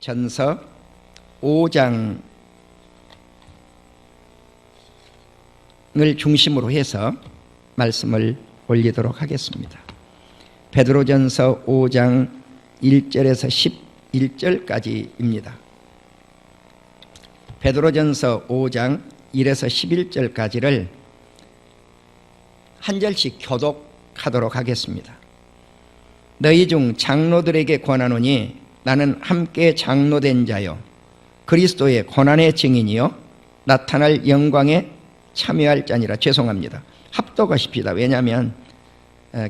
전서 5장을 중심으로 해서 말씀을 올리도록 하겠습니다. 베드로전서 5장 1절에서 11절까지입니다. 베드로전서 5장 1에서 11절까지를 한 절씩 교독하도록 하겠습니다. 너희 중 장로들에게 권하노니 나는 함께 장로된 자요 그리스도의 고난의 증인이요 나타날 영광에 참여할 자니라. 죄송합니다. 합독하십시다. 왜냐하면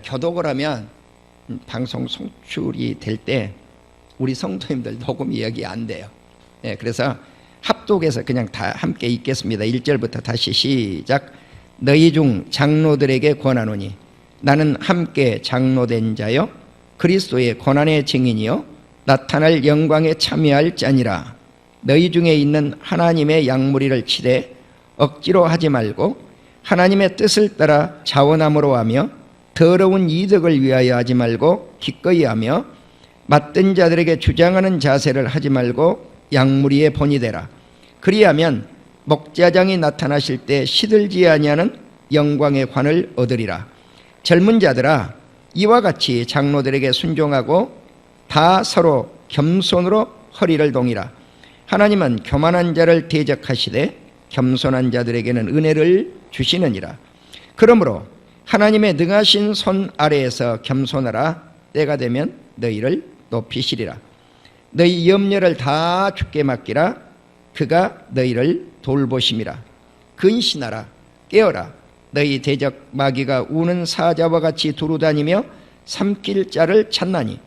교독을 하면 방송 송출이 될 때 우리 성도님들 녹음이 여기 안 돼요. 그래서 합독해서 그냥 다 함께 읽겠습니다. 1절부터 다시 시작. 너희 중 장로들에게 권하노니 나는 함께 장로된 자요 그리스도의 고난의 증인이요 나타날 영광에 참여할 자니라. 너희 중에 있는 하나님의 양무리를 치되 억지로 하지 말고 하나님의 뜻을 따라 자원함으로 하며 더러운 이득을 위하여 하지 말고 기꺼이 하며 맞던 자들에게 주장하는 자세를 하지 말고 양무리의 본이 되라. 그리하면 목자장이 나타나실 때 시들지 아니하는 영광의 관을 얻으리라. 젊은 자들아 이와 같이 장로들에게 순종하고 다 서로 겸손으로 허리를 동이라. 하나님은 교만한 자를 대적하시되 겸손한 자들에게는 은혜를 주시느니라. 그러므로 하나님의 능하신 손 아래에서 겸손하라. 때가 되면 너희를 높이시리라. 너희 염려를 다 주께 맡기라. 그가 너희를 돌보심이라. 근신하라. 깨어라. 너희 대적 마귀가 우는 사자와 같이 두루다니며 삼킬 자를 찾나니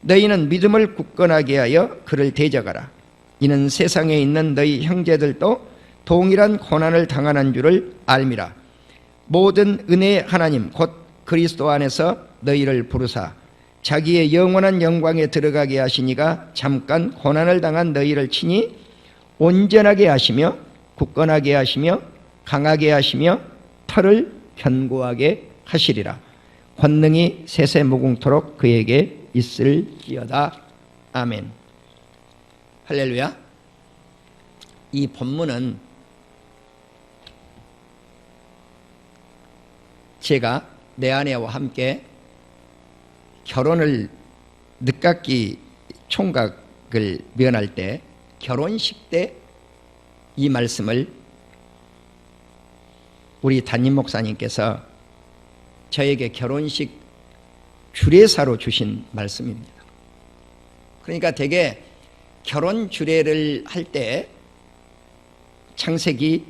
너희는 믿음을 굳건하게 하여 그를 대적하라. 이는 세상에 있는 너희 형제들도 동일한 고난을 당하는 줄을 알미라. 모든 은혜의 하나님 곧 그리스도 안에서 너희를 부르사 자기의 영원한 영광에 들어가게 하시니가 잠깐 고난을 당한 너희를 친히 온전하게 하시며 굳건하게 하시며 강하게 하시며 털을 견고하게 하시리라. 권능이 세세 무궁토록 그에게 있을지어다. 아멘. 할렐루야. 이 본문은 제가 내 아내와 함께 결혼을 늦깎이 총각을 면할 때 결혼식 때 이 말씀을 우리 담임 목사님께서 저에게 결혼식 주례사로 주신 말씀입니다. 그러니까 되게 결혼 주례를 할 때 창세기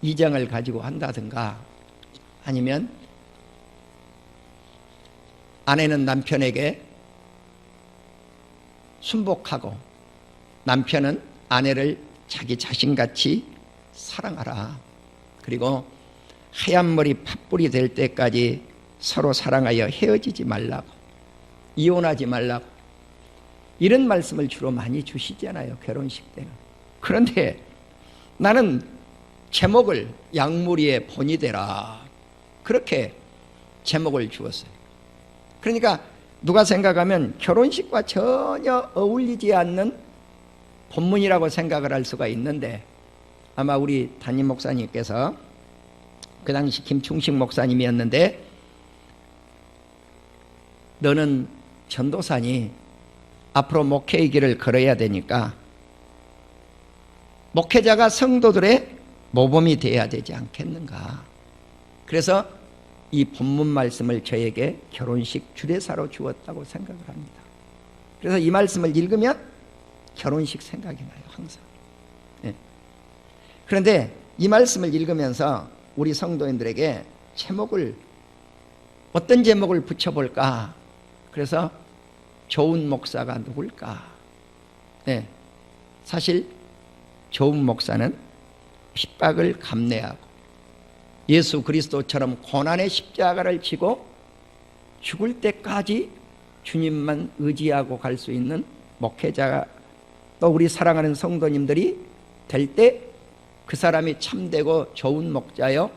2장을 가지고 한다든가 아니면 아내는 남편에게 순복하고 남편은 아내를 자기 자신같이 사랑하라. 그리고 하얀 머리 팥불이 될 때까지 서로 사랑하여 헤어지지 말라고, 이혼하지 말라고, 이런 말씀을 주로 많이 주시잖아요, 결혼식 때는. 그런데 나는 제목을 양무리의 본이 되라, 그렇게 제목을 주었어요. 그러니까 누가 생각하면 결혼식과 전혀 어울리지 않는 본문이라고 생각을 할 수가 있는데, 아마 우리 담임 목사님께서 그 당시 김충식 목사님이었는데, 너는 전도사니 앞으로 목회의 길을 걸어야 되니까 목회자가 성도들의 모범이 되어야 되지 않겠는가. 그래서 이 본문 말씀을 저에게 결혼식 주례사로 주었다고 생각을 합니다. 그래서 이 말씀을 읽으면 결혼식 생각이 나요, 항상. 그런데 이 말씀을 읽으면서 우리 성도인들에게 제목을 어떤 제목을 붙여볼까? 그래서 좋은 목사가 누굴까? 사실 좋은 목사는 핍박을 감내하고 예수 그리스도처럼 고난의 십자가를 지고 죽을 때까지 주님만 의지하고 갈 수 있는 목회자가, 또 우리 사랑하는 성도님들이 될 때 그 사람이 참되고 좋은 목자요,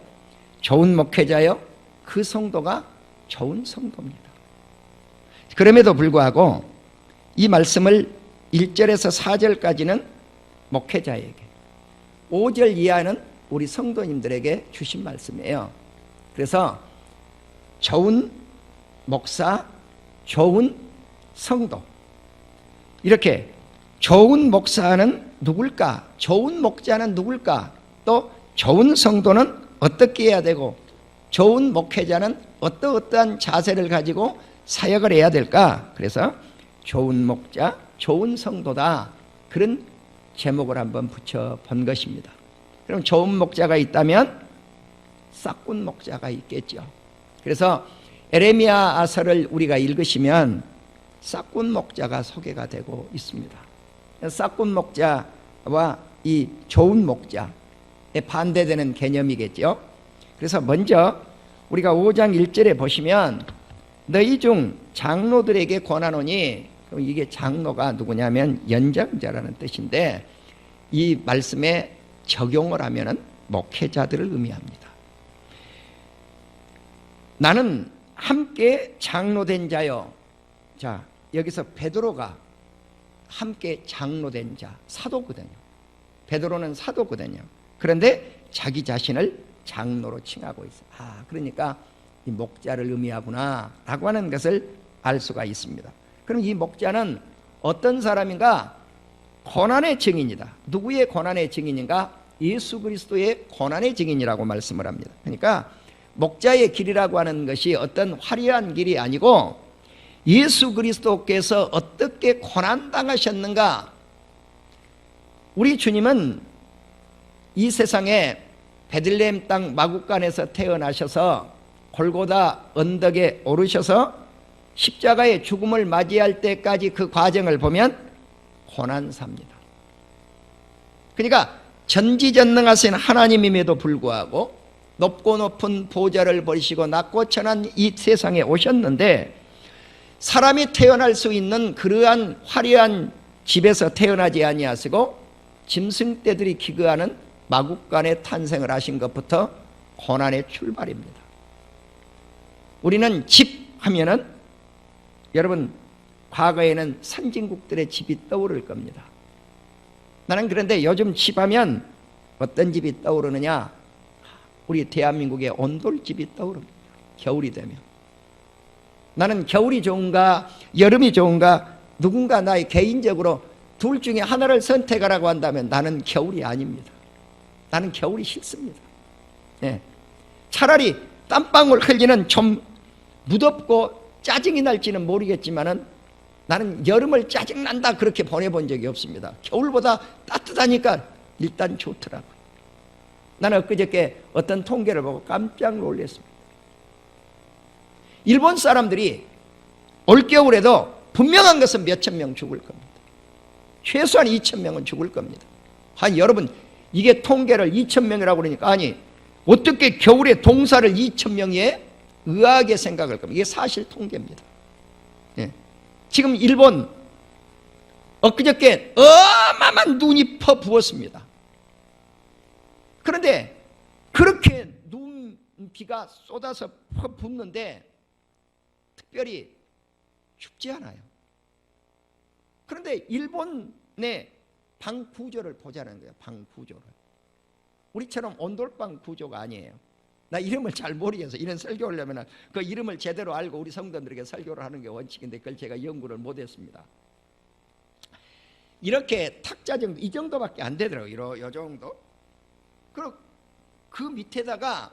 좋은 목회자요, 그 성도가 좋은 성도입니다. 그럼에도 불구하고 이 말씀을 1절에서 4절까지는 목회자에게, 5절 이하는 우리 성도님들에게 주신 말씀이에요. 그래서 좋은 목사, 좋은 성도, 이렇게 좋은 목사는 누굴까? 좋은 목자는 누굴까? 또 좋은 성도는 어떻게 해야 되고, 좋은 목회자는 어떠한 자세를 가지고 사역을 해야 될까? 그래서 좋은 목자, 좋은 성도다, 그런 제목을 한번 붙여본 것입니다. 그럼 좋은 목자가 있다면 싹군 목자가 있겠죠. 그래서 에레미야서를 우리가 읽으시면 싹군 목자가 소개가 되고 있습니다. 싹군 목자와 이 좋은 목자에 반대되는 개념이겠죠. 그래서 먼저 우리가 5장 1절에 보시면 너희 중 장로들에게 권하노니, 그럼 이게 장로가 누구냐면 연장자라는 뜻인데, 이 말씀에 적용을 하면은 목회자들을 의미합니다. 나는 함께 장로된 자요. 자, 여기서 베드로가 함께 장로된 자, 사도거든요. 베드로는 사도거든요. 그런데 자기 자신을 장로로 칭하고 있어요. 그러니까 이 목자를 의미하구나 라고 하는 것을 알 수가 있습니다. 그럼 이 목자는 어떤 사람인가? 고난의 증인이다. 누구의 고난의 증인인가? 예수 그리스도의 고난의 증인이라고 말씀을 합니다. 그러니까 목자의 길이라고 하는 것이 어떤 화려한 길이 아니고, 예수 그리스도께서 어떻게 고난당하셨는가? 우리 주님은 이 세상에 베들레헴 땅 마구간에서 태어나셔서 골고다 언덕에 오르셔서 십자가의 죽음을 맞이할 때까지 그 과정을 보면 고난삽니다. 그러니까 전지전능하신 하나님임에도 불구하고 높고 높은 보좌를 버리시고 낮고 천한 이 세상에 오셨는데, 사람이 태어날 수 있는 그러한 화려한 집에서 태어나지 아니하시고 짐승떼들이 기거하는 마구간에 탄생을 하신 것부터 고난의 출발입니다. 우리는 집 하면은, 여러분 과거에는 선진국들의 집이 떠오를 겁니다. 나는 그런데 요즘 집 하면 어떤 집이 떠오르느냐? 우리 대한민국의 온돌집이 떠오릅니다. 겨울이 되면. 나는 겨울이 좋은가 여름이 좋은가, 누군가 나의 개인적으로 둘 중에 하나를 선택하라고 한다면 나는 겨울이 아닙니다. 나는 겨울이 싫습니다. 차라리 땀방울 흘리는 좀 무덥고 짜증이 날지는 모르겠지만은 나는 여름을 짜증난다 그렇게 보내본 적이 없습니다. 겨울보다 따뜻하니까 일단 좋더라고요. 나는 엊그저께 어떤 통계를 보고 깜짝 놀랐습니다. 일본 사람들이 올겨울에도 분명한 것은 몇천 명 죽을 겁니다. 최소한 2천 명은 죽을 겁니다. 여러분, 이게 통계를 2천 명이라고 그러니까, 아니 어떻게 겨울에 동사를 2천 명이 해? 의아하게 생각할 겁니다. 이게 사실 통계입니다. 지금 일본 엊그저께 어마어마한 눈이 퍼 부었습니다. 그런데 그렇게 비가 쏟아서 퍼 붓는데 특별히 춥지 않아요. 그런데 일본의 방 구조를 보자는 거예요. 방 구조를. 우리처럼 온돌방 구조가 아니에요. 나 이름을 잘 모르겠어. 이런 설교를 하려면 그 이름을 제대로 알고 우리 성도들에게 설교를 하는 게 원칙인데 그걸 제가 연구를 못했습니다. 이렇게 탁자 정도, 이 정도밖에 안 되더라고요. 이 정도. 그리고 그 밑에다가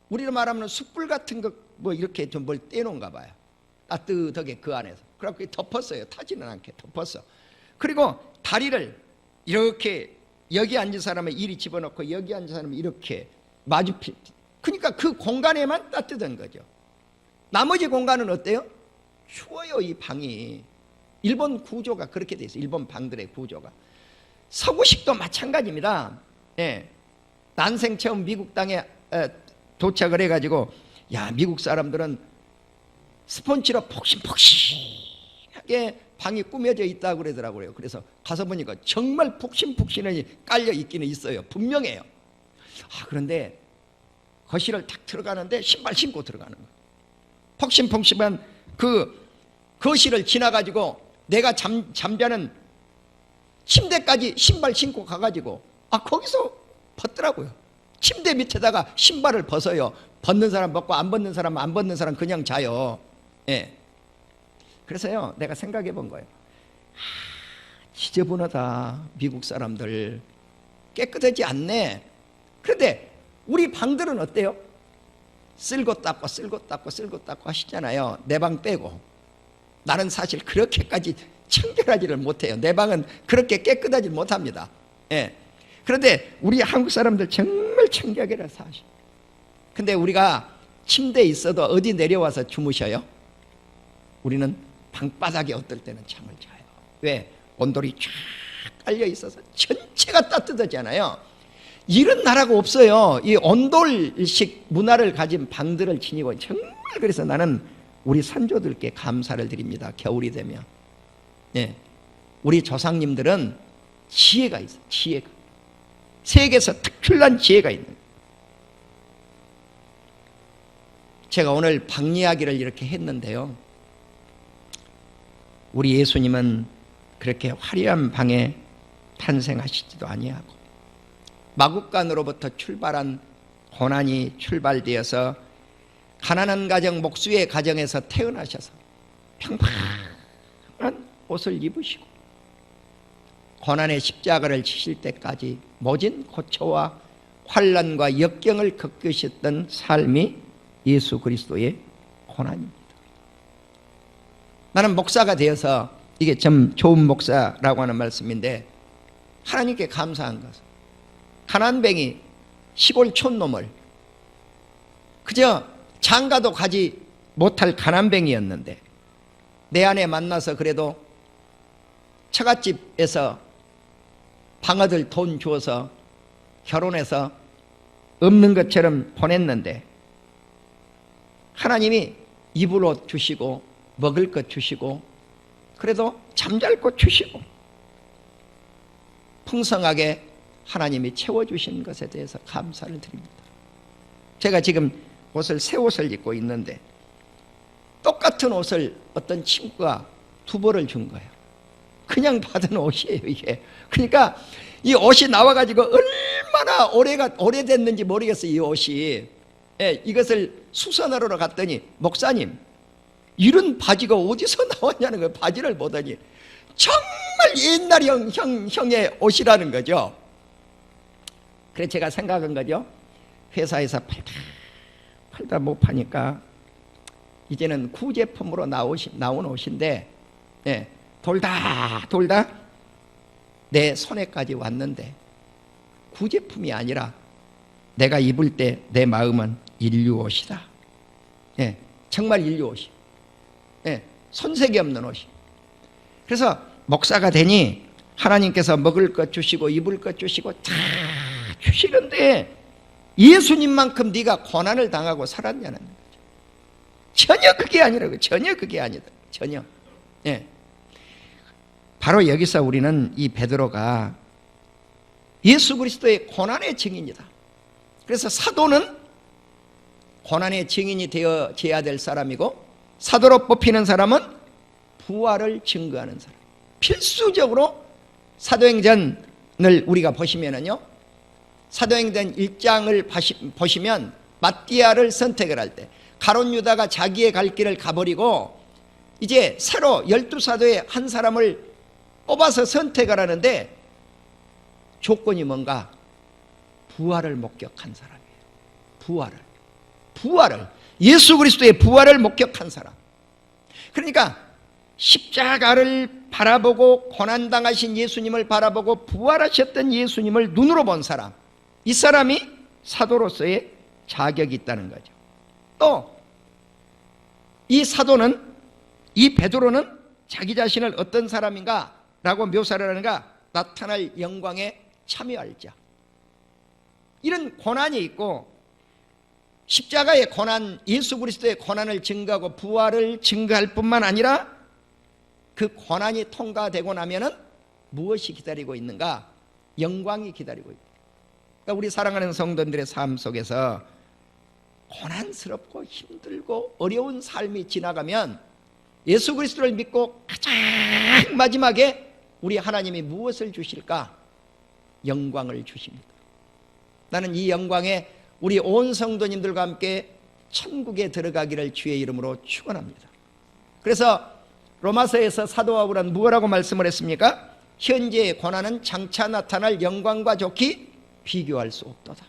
우리로 말하면 숯불 같은 거 뭐 이렇게 좀 뭘 떼놓은가 봐요. 따뜻하게 그 안에서. 그래갖고 덮었어요. 타지는 않게 덮었어. 그리고 다리를 이렇게, 여기 앉은 사람은 이리 집어넣고 여기 앉은 사람은 이렇게 마주필. 그러니까 그 공간에만 따뜻한 거죠. 나머지 공간은 어때요? 추워요. 이 방이. 일본 구조가 그렇게 돼 있어요. 일본 방들의 구조가. 서구식도 마찬가지입니다. 난생 처음 미국 땅에 도착을 해가지고, 야, 미국 사람들은 스펀지로 폭신폭신하게 방이 꾸며져 있다고 그러더라고요. 그래서 가서 보니까 정말 폭신폭신하게 깔려 있기는 있어요. 분명해요. 그런데 거실을 탁 들어가는데 신발 신고 들어가는 거예요. 폭신폭신한 그 거실을 지나가지고 내가 잠자는 침대까지 신발 신고 가가지고 거기서 벗더라고요. 침대 밑에다가 신발을 벗어요. 벗는 사람 벗고 안 벗는 사람 안 벗는 사람 그냥 자요. 예. 그래서요, 내가 생각해 본 거예요. 지저분하다. 미국 사람들 깨끗하지 않네. 그런데 우리 방들은 어때요? 쓸고 닦고 쓸고 닦고 쓸고 닦고 하시잖아요. 내 방 빼고. 나는 사실 그렇게까지 청결하지를 못해요. 내 방은 그렇게 깨끗하지 못합니다. 예. 그런데 우리 한국 사람들 정말 청결하게 사시. 근데 우리가 침대에 있어도 어디 내려와서 주무셔요? 우리는 방바닥에 어떨 때는 잠을 자요. 왜? 온돌이 쫙 깔려 있어서 전체가 따뜻하잖아요. 이런 나라가 없어요. 이 온돌식 문화를 가진 방들을 지니고 정말. 그래서 나는 우리 선조들께 감사를 드립니다. 겨울이 되면. 예. 우리 조상님들은 지혜가 있어요. 지혜가. 세계에서 특출난 지혜가 있는. 제가 오늘 방 이야기를 이렇게 했는데요, 우리 예수님은 그렇게 화려한 방에 탄생하시지도 아니하고 마국간으로부터 출발한 고난이 출발되어서 가난한 가정, 목수의 가정에서 태어나셔서 평범한 옷을 입으시고 고난의 십자가를 지실 때까지 모진 고초와 환난과 역경을 겪으셨던 삶이 예수 그리스도의 고난입니다. 나는 목사가 되어서 이게 좀 좋은 목사라고 하는 말씀인데, 하나님께 감사한 것은 가난뱅이 시골 촌놈을 그저 장가도 가지 못할 가난뱅이였는데 내 아내 만나서 그래도 처갓집에서 방아들 돈 주어서 결혼해서 없는 것처럼 보냈는데 하나님이 입을 옷 주시고 먹을 것 주시고 그래도 잠잘 곳 주시고 풍성하게 하나님이 채워주신 것에 대해서 감사를 드립니다. 제가 지금 옷을, 새 옷을 입고 있는데 똑같은 옷을 어떤 친구가 2벌을 준 거예요. 그냥 받은 옷이에요, 이게. 그러니까 이 옷이 나와가지고 얼마나 오래됐는지 모르겠어요, 이 옷이. 예, 이것을 수선하러 갔더니 목사님, 이런 바지가 어디서 나왔냐는 거예요. 바지를 보더니 정말 옛날 형의 옷이라는 거죠. 그래서 제가 생각한 거죠. 회사에서 팔다 못 파니까 이제는 구제품으로 나온 옷인데, 예, 돌다 내 손에까지 왔는데 구제품이 아니라 내가 입을 때 내 마음은 인류 옷이다. 예, 정말 인류 옷이. 예, 손색이 없는 옷이. 그래서 목사가 되니 하나님께서 먹을 것 주시고 입을 것 주시고 다 주시는데 예수님만큼 네가 고난을 당하고 살았냐는 거죠. 전혀 그게 아니라고. 전혀 그게 아니다. 전혀. 예. 바로 여기서 우리는 이 베드로가 예수 그리스도의 고난의 증인이다. 그래서 사도는 고난의 증인이 되어져야 될 사람이고, 사도로 뽑히는 사람은 부활을 증거하는 사람. 필수적으로 사도행전을 우리가 보시면은요, 사도행전 1장을 보시면 마띠아를 선택을 할 때 가룟 유다가 자기의 갈 길을 가버리고 이제 새로 12사도의 한 사람을 뽑아서 선택을 하는데 조건이 뭔가? 부활을 목격한 사람이에요. 부활을 예수 그리스도의 부활을 목격한 사람. 그러니까 십자가를 바라보고 고난당하신 예수님을 바라보고 부활하셨던 예수님을 눈으로 본 사람, 이 사람이 사도로서의 자격이 있다는 거죠. 또 이 사도는, 이 베드로는 자기 자신을 어떤 사람인가 라고 묘사를 하는가? 나타날 영광에 참여할 자. 이런 고난이 있고, 십자가의 고난, 예수 그리스도의 고난을 증거하고 부활을 증거할 뿐만 아니라 그 고난이 통과되고 나면은 무엇이 기다리고 있는가? 영광이 기다리고 있다. 그러니까 우리 사랑하는 성도들의 삶 속에서 고난스럽고 힘들고 어려운 삶이 지나가면 예수 그리스도를 믿고 가장 마지막에 우리 하나님이 무엇을 주실까? 영광을 주십니다. 나는 이 영광에 우리 온 성도님들과 함께 천국에 들어가기를 주의 이름으로 축원합니다. 그래서 로마서에서 사도 바울은 무엇라고 말씀을 했습니까? 현재의 고난은 장차 나타날 영광과 좋게 비교할 수 없도다.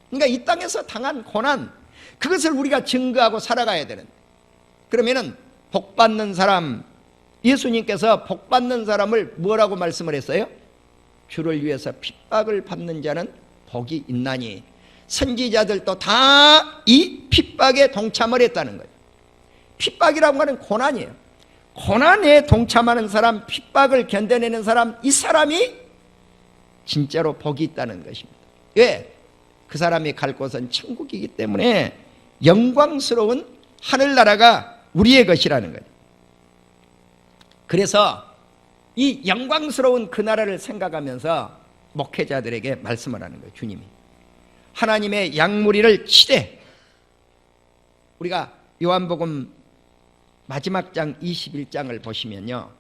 그러니까 이 땅에서 당한 고난, 그것을 우리가 증거하고 살아가야 되는데, 그러면은 복 받는 사람, 예수님께서 복 받는 사람을 뭐라고 말씀을 했어요? 주를 위해서 핍박을 받는 자는 복이 있나니. 선지자들도 다 이 핍박에 동참을 했다는 거예요. 핍박이라고 하는 고난이에요. 고난에 동참하는 사람, 핍박을 견뎌내는 사람, 이 사람이 진짜로 복이 있다는 것입니다. 왜? 그 사람이 갈 곳은 천국이기 때문에 영광스러운 하늘나라가 우리의 것이라는 거예요. 그래서 이 영광스러운 그 나라를 생각하면서 목회자들에게 말씀을 하는 거예요. 주님이 하나님의 양무리를 치되, 우리가 요한복음 마지막 장 21장을 보시면요,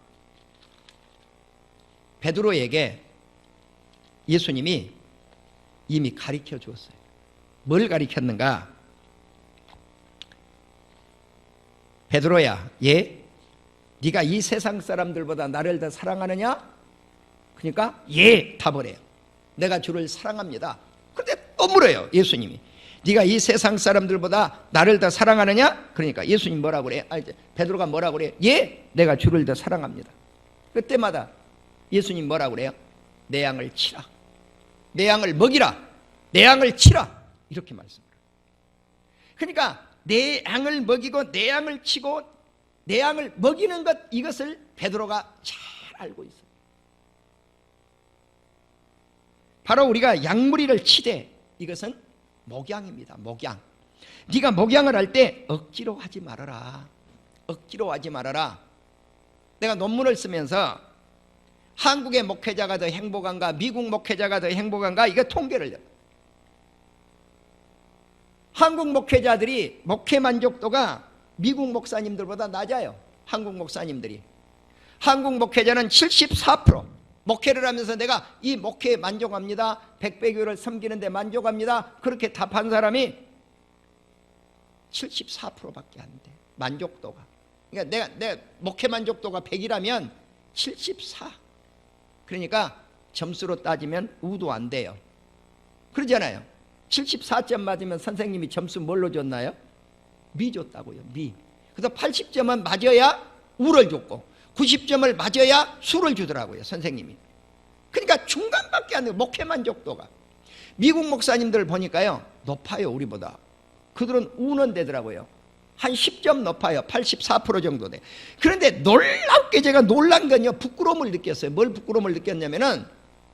베드로에게 예수님이 이미 가르쳐 주었어요. 뭘 가르쳤는가? 베드로야, 네가 이 세상 사람들보다 나를 더 사랑하느냐? 그러니까 답을 해요. 내가 주를 사랑합니다. 그런데 또 물어요. 예수님이 네가 이 세상 사람들보다 나를 더 사랑하느냐? 그러니까 예수님 뭐라고 그래요? 베드로가 뭐라고 그래요? 내가 주를 더 사랑합니다. 그때마다 예수님 뭐라고 그래요? 내 양을 치라, 내 양을 먹이라, 내 양을 치라, 이렇게 말씀해요. 그러니까 내 양을 먹이고 내 양을 치고 내 양을 먹이는 것, 이것을 베드로가 잘 알고 있어요. 바로 우리가 양무리를 치되, 이것은 목양입니다. 목양. 네가 목양을 할 때 억지로 하지 말아라. 억지로 하지 말아라. 내가 논문을 쓰면서 한국의 목회자가 더 행복한가, 미국 목회자가 더 행복한가, 이거 통계를 해요. 한국 목회자들이 목회 만족도가 미국 목사님들보다 낮아요. 한국 목사님들이. 한국 목회자는 74%. 목회를 하면서 내가 이 목회에 만족합니다, 백배교를 섬기는데 만족합니다, 그렇게 답한 사람이 74%밖에 안 돼. 만족도가. 그러니까 내가 목회 만족도가 100이라면 74. 그러니까 점수로 따지면 우도 안 돼요. 그러잖아요. 74점 맞으면 선생님이 점수 뭘로 줬나요? 미 줬다고요. 미. 그래서 80점은 맞아야 우를 줬고 90점을 맞아야 수를 주더라고요, 선생님이. 그러니까 중간밖에 안 돼요, 목회 만족도가. 미국 목사님들 보니까요, 높아요, 우리보다. 그들은 우는 되더라고요. 한 10점 높아요. 84% 정도 돼. 그런데 놀랍게 제가 놀란 건요, 부끄러움을 느꼈어요. 뭘 부끄러움을 느꼈냐면은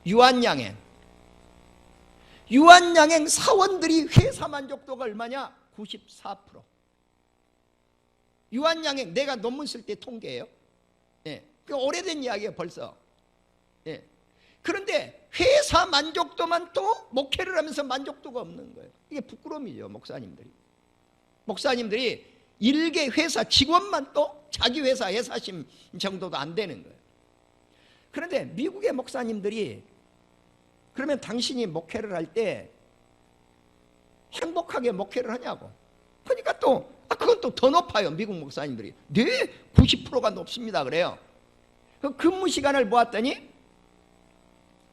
유한양행 사원들이 회사 만족도가 얼마냐? 94%. 유한양행, 내가 논문 쓸 때 통계예요. 그 오래된 이야기예요, 벌써. 그런데 회사 만족도만 또 목회를 하면서 만족도가 없는 거예요. 이게 부끄러움이죠, 목사님들이 일개 회사 직원만 또 자기 회사 회사심 정도도 안 되는 거예요. 그런데 미국의 목사님들이, 그러면 당신이 목회를 할 때 행복하게 목회를 하냐고. 그러니까 또 그건 또 더 높아요, 미국 목사님들이. 90%가 높습니다 그래요. 그 근무 시간을 보았더니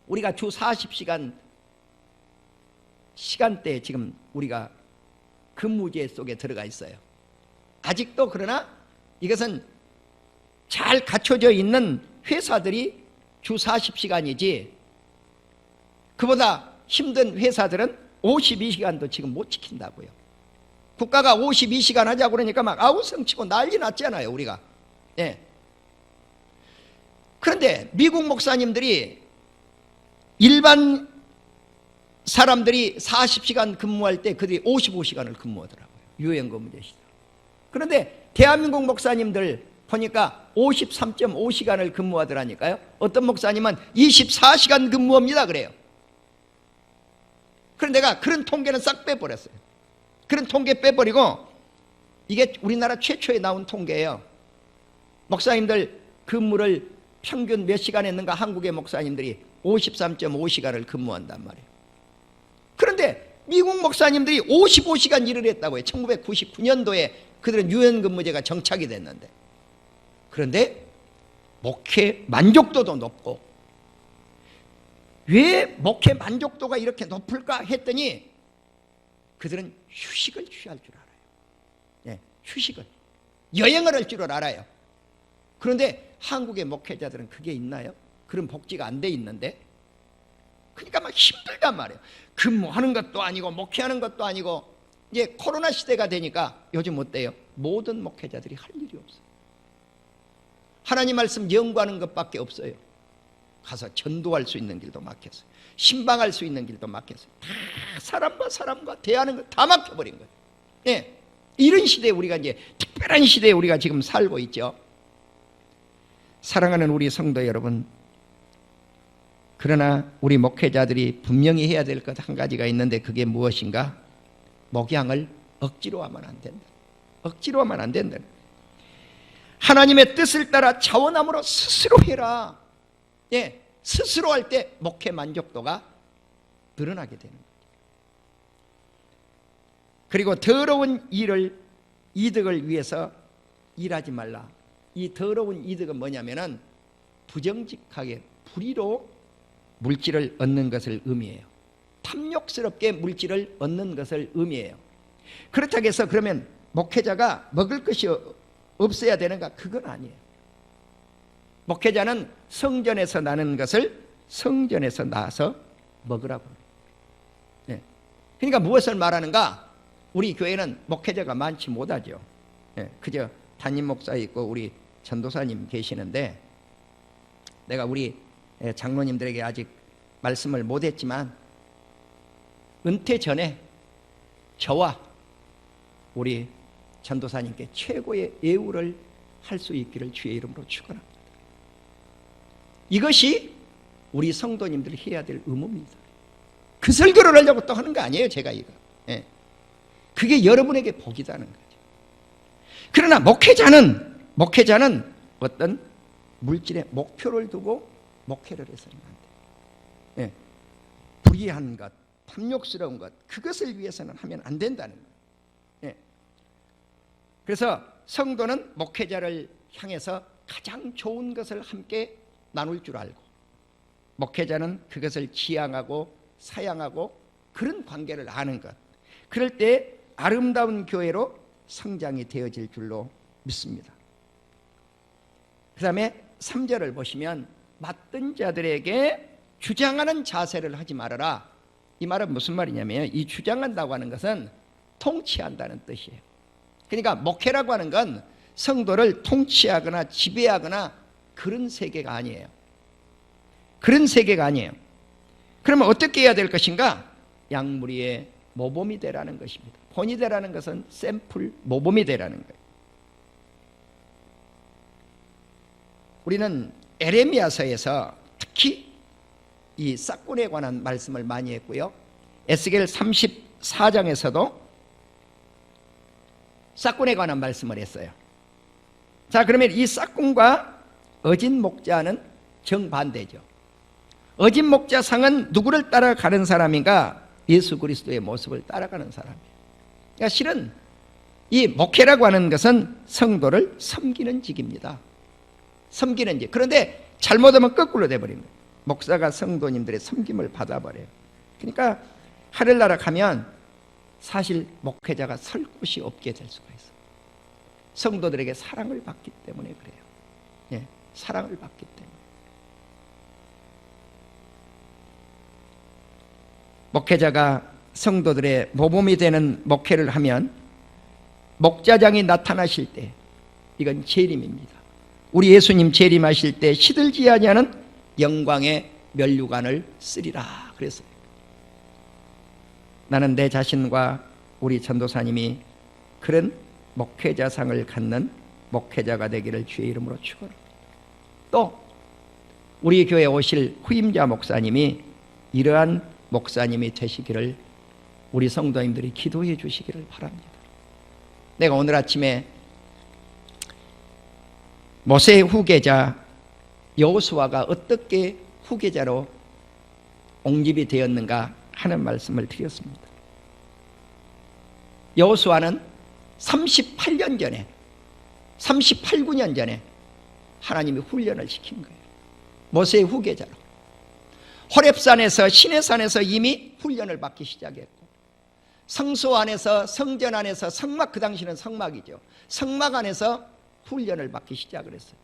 우리가 주 40시간 시간대에 지금 우리가 근무제 속에 들어가 있어요. 아직도. 그러나 이것은 잘 갖춰져 있는 회사들이 주 40시간이지, 그보다 힘든 회사들은 52시간도 지금 못 지킨다고요. 국가가 52시간 하자고 그러니까 막 아우성치고 난리 났잖아요, 우리가. 그런데 미국 목사님들이, 일반 사람들이 40시간 근무할 때 그들이 55시간을 근무하더라고요, 유엔 근무제 시절. 그런데 대한민국 목사님들 보니까 53.5시간을 근무하더라니까요. 어떤 목사님은 24시간 근무합니다 그래요. 그런데 내가 그런 통계는 싹 빼버렸어요. 그런 통계 빼버리고, 이게 우리나라 최초에 나온 통계예요. 목사님들 근무를 평균 몇 시간 했는가? 한국의 목사님들이 53.5시간을 근무한단 말이에요. 그런데 미국 목사님들이 55시간 일을 했다고 해요. 1999년도에 그들은 유연근무제가 정착이 됐는데. 그런데 목회 만족도도 높고, 왜 목회 만족도가 이렇게 높을까 했더니 그들은 휴식을 취할 줄 알아요. 네, 휴식을, 여행을 할 줄 알아요. 그런데 한국의 목회자들은 그게 있나요? 그런 복지가 안 돼 있는데, 그러니까 막 힘들단 말이에요. 근무하는 것도 아니고 목회하는 것도 아니고. 이제 코로나 시대가 되니까 요즘 어때요? 모든 목회자들이 할 일이 없어요. 하나님 말씀 연구하는 것밖에 없어요. 가서 전도할 수 있는 길도 막혔어요. 신방할 수 있는 길도 막혔어요. 다 사람과 대하는 거 다 막혀버린 거예요. 네, 이런 시대에 우리가 이제 특별한 시대에 우리가 지금 살고 있죠. 사랑하는 우리 성도 여러분, 그러나 우리 목회자들이 분명히 해야 될 것 한 가지가 있는데, 그게 무엇인가? 목양을 억지로 하면 안 된다. 억지로 하면 안 된다. 하나님의 뜻을 따라 자원함으로 스스로 해라. 예, 스스로 할 때 목회 만족도가 늘어나게 되는 거예요. 그리고 더러운 이득을 위해서 일하지 말라. 이 더러운 이득은 뭐냐면은 부정직하게 불의로 물질을 얻는 것을 의미해요. 탐욕스럽게 물질을 얻는 것을 의미해요. 그렇다고 해서 그러면 목회자가 먹을 것이 없어야 되는가? 그건 아니에요. 목회자는 성전에서 나는 것을 성전에서 나서 먹으라고 합니다. 네. 그러니까 무엇을 말하는가? 우리 교회는 목회자가 많지 못하죠. 네. 그저 담임 목사 있고 우리 전도사님 계시는데, 내가 우리 장로님들에게 아직 말씀을 못했지만 은퇴 전에 저와 우리 전도사님께 최고의 예우를 할 수 있기를 주의 이름으로 축원합니다. 이것이 우리 성도님들이 해야 될 의무입니다. 그 설교를 하려고 또 하는 거 아니에요, 제가 이거. 예. 그게 여러분에게 복이라는 거죠. 그러나 목회자는 어떤 물질의 목표를 두고 목회를 해서는 안 돼요. 예. 불의한 것, 탐욕스러운 것, 그것을 위해서는 하면 안 된다는 거예요. 예. 그래서 성도는 목회자를 향해서 가장 좋은 것을 함께 나눌 줄 알고, 목회자는 그것을 지향하고 사양하고 그런 관계를 아는 것, 그럴 때 아름다운 교회로 성장이 되어질 줄로 믿습니다. 그 다음에 3절을 보시면 맡은 자들에게 주장하는 자세를 하지 말아라. 이 말은 무슨 말이냐면, 이 주장한다고 하는 것은 통치한다는 뜻이에요. 그러니까 목회라고 하는 건 성도를 통치하거나 지배하거나 그런 세계가 아니에요. 그런 세계가 아니에요. 그러면 어떻게 해야 될 것인가? 양무리의 모범이 되라는 것입니다. 본이 되라는 것은 샘플 모범이 되라는 거예요. 우리는 에레미야서에서 특히 이 싹군에 관한 말씀을 많이 했고요. 에스겔 34장에서도 싹군에 관한 말씀을 했어요. 자, 그러면 이 싹군과 어진 목자는 정반대죠. 어진 목자상은 누구를 따라가는 사람인가? 예수 그리스도의 모습을 따라가는 사람이에요. 그러니까 실은 이 목회라고 하는 것은 성도를 섬기는 직입니다. 섬기는 직. 그런데 잘못하면 거꾸로 돼버리는 거예요. 목사가 성도님들의 섬김을 받아버려요. 그러니까 하늘나라 가면 사실 목회자가 설 곳이 없게 될 수가 있어요. 성도들에게 사랑을 받기 때문에 그래요. 예, 사랑을 받기 때문에. 목회자가 성도들의 모범이 되는 목회를 하면 목자장이 나타나실 때, 이건 재림입니다. 우리 예수님 재림하실 때 시들지 아니하는 영광의 면류관을 쓰리라 그랬어요. 나는 내 자신과 우리 전도사님이 그런 목회자상을 갖는 목회자가 되기를 주의 이름으로 축원합니다. 또 우리 교회에 오실 후임자 목사님이 이러한 목사님이 되시기를 우리 성도님들이 기도해 주시기를 바랍니다. 내가 오늘 아침에 모세의 후계자 여호수아가 어떻게 후계자로 옹립이 되었는가 하는 말씀을 드렸습니다. 여호수아는 38년 전에 38, 9년 전에 하나님이 훈련을 시킨 거예요. 모세의 후계자로. 호렙산에서 시내산에서 이미 훈련을 받기 시작했고, 성소 안에서, 성전 안에서, 성막, 그 당시는 성막이죠, 성막 안에서 훈련을 받기 시작을 했어요.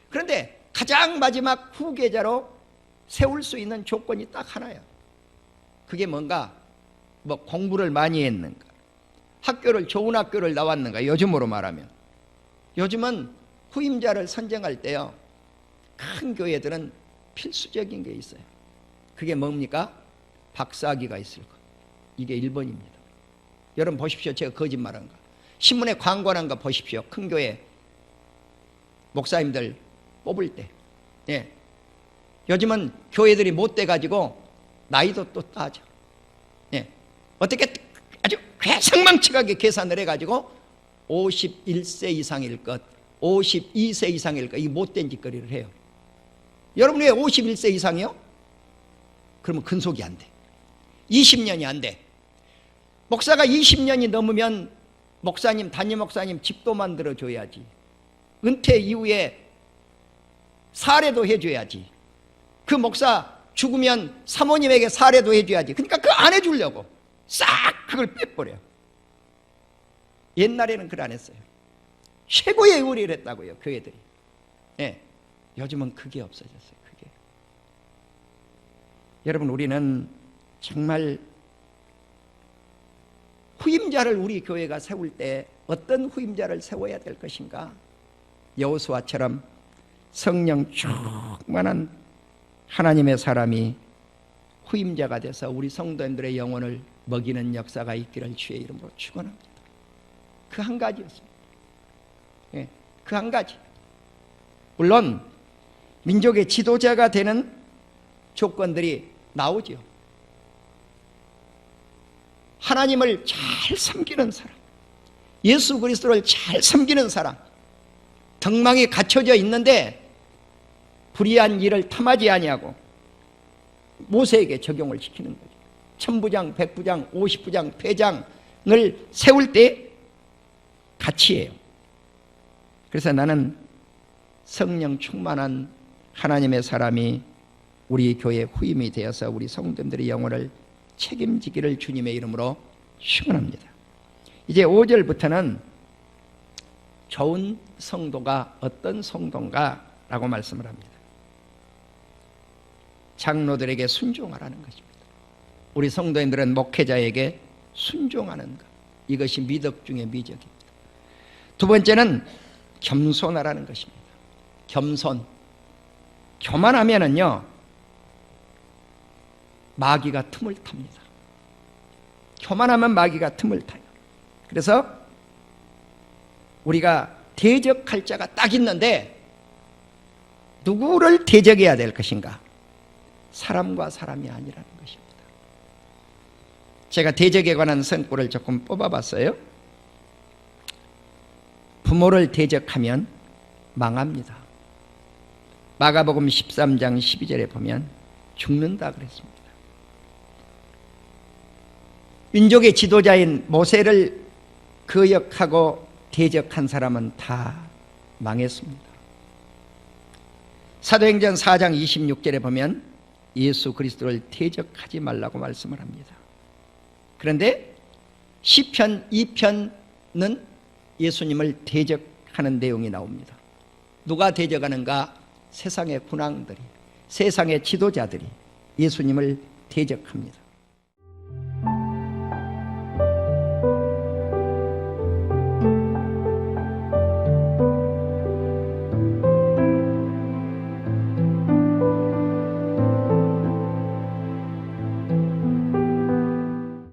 그런데 가장 마지막 후계자로 세울 수 있는 조건이 딱 하나예요. 그게 뭔가, 공부를 많이 했는가, 좋은 학교를 나왔는가, 요즘으로 말하면. 요즘은 후임자를 선정할 때요, 큰 교회들은 필수적인 게 있어요. 그게 뭡니까? 박사학위가 있을 것. 이게 1번입니다. 여러분 보십시오. 제가 거짓말한 거. 신문에 광고한 거 보십시오. 큰 교회 목사님들 뽑을 때. 예. 요즘은 교회들이 못 돼가지고 나이도 또 따져. 예. 어떻게 아주 괴상망측하게 계산을 해가지고 51세 이상일 것, 52세 이상일 것, 이 못된 짓거리를 해요. 여러분 왜 51세 이상이요? 그러면 근속이 안 돼. 20년이 안 돼. 목사가 20년이 넘으면 목사님, 담임 목사님 집도 만들어줘야지. 은퇴 이후에 사례도 해줘야지. 그 목사 죽으면 사모님에게 사례도 해줘야지. 그러니까 그 안 해주려고 싹 그걸 빼버려. 옛날에는 그걸 안 했어요. 최고의 의리를 했다고요, 교회들이. 예. 요즘은 그게 없어졌어요. 그게. 여러분, 우리는 정말 후임자를 우리 교회가 세울 때 어떤 후임자를 세워야 될 것인가? 여호수아처럼 성령 충만한 하나님의 사람이 후임자가 돼서 우리 성도님들의 영혼을 먹이는 역사가 있기를 주의 이름으로 축원합니다. 그 한 가지였습니다. 예, 그 한 가지. 물론 민족의 지도자가 되는 조건들이 나오죠. 하나님을 잘 섬기는 사람, 예수 그리스도를 잘 섬기는 사람, 덕망이 갖춰져 있는데 불의한 일을 탐하지 아니하고 모세에게 적용을 시키는 거죠. 천부장, 백부장, 50부장, 대장을 세울 때 같이 해요. 그래서 나는 성령 충만한 하나님의 사람이 우리 교회 후임이 되어서 우리 성도들의 영혼을 책임지기를 주님의 이름으로 축원합니다. 이제 5절부터는 좋은 성도가 어떤 성도인가 라고 말씀을 합니다. 장로들에게 순종하라는 것입니다. 우리 성도인들은 목회자에게 순종하는 것, 이것이 미덕 중의 미덕입니다. 두 번째는 겸손하라는 것입니다. 겸손. 교만하면은요 마귀가 틈을 탑니다. 교만하면 마귀가 틈을 타요. 그래서 우리가 대적할 자가 딱 있는데 누구를 대적해야 될 것인가? 사람과 사람이 아니라는 것입니다. 제가 대적에 관한 선구를 조금 뽑아봤어요. 부모를 대적하면 망합니다. 마가복음 13장 12절에 보면 죽는다 그랬습니다. 민족의 지도자인 모세를 거역하고 대적한 사람은 다 망했습니다. 사도행전 4장 26절에 보면 예수 그리스도를 대적하지 말라고 말씀을 합니다. 그런데 시편 2편은 예수님을 대적하는 내용이 나옵니다. 누가 대적하는가? 세상의 군왕들이, 세상의 지도자들이 예수님을 대적합니다.